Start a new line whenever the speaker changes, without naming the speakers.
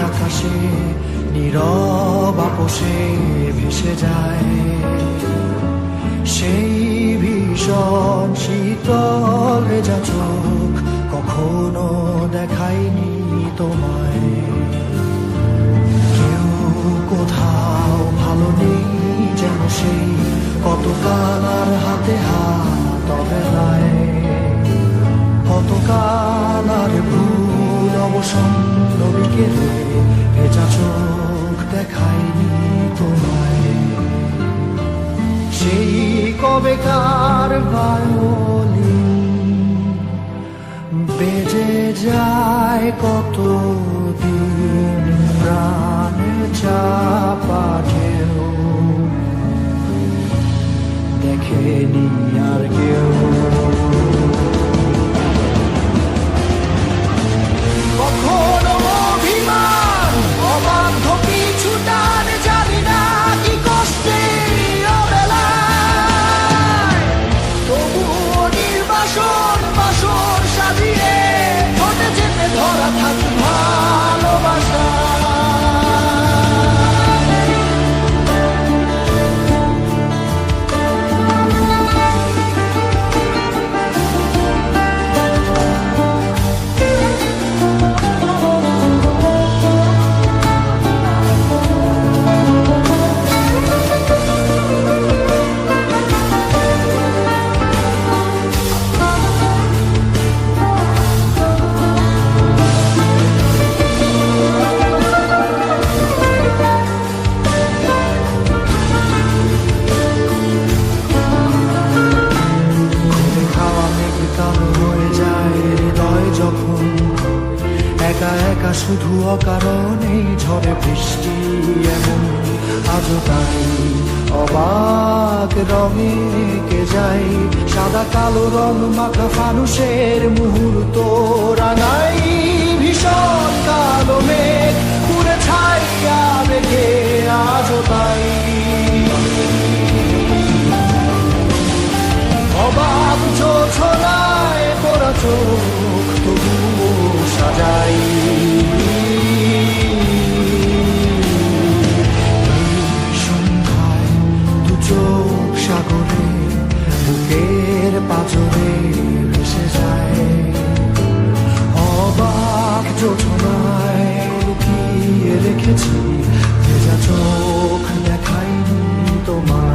আকাশে নীরব আপোষে ভেসে যায় সেই ভীষণ শীতল ভেজা চোখ কখনো দেখায়নি তোমায়। কেউ কোথাও ভালো নেই যেন সেই কতকাল আর হাতে হাত অবেলায়, কতকাল আর ভুল অবসন্ন বিকেলে ভেজা চোখ দেখায়নি তোমায়। সেই কবেকার ভায়োলিন বেজে যায় কতদিন প্রাণে চাপা ঢেউ দেখেনি আর কেউ। কখনো অভিমান অবাধ্য পিছু টান জানি না কি কষ্টে অবেলায়, তবুও নির্বাসন বাসন সাজিয়ে ঠোঁটে চেপে ধরা থাক ভালোবাসা। একা একা শুধু অকারণে ঝড়ে বৃষ্টি এমন আজও তাই অবাক রঙে কে যাই সাদা কালো রং মাখা ফানুষের মুহূর্ত রাঙাই ভীষণ কালো মেঘ পুরে ছাইয়া বেগে আজও তাই অবাক ছোছলায় পোড়া চোখ তবুও সাজাই সন্ধ্যায় দু চোখ সাগরে বুকের পাঁজরে ভেসে যায় অবাক যোছনায় লুকিয়ে রেখেছি ভেজা চোখ দেখাইনি তোমার।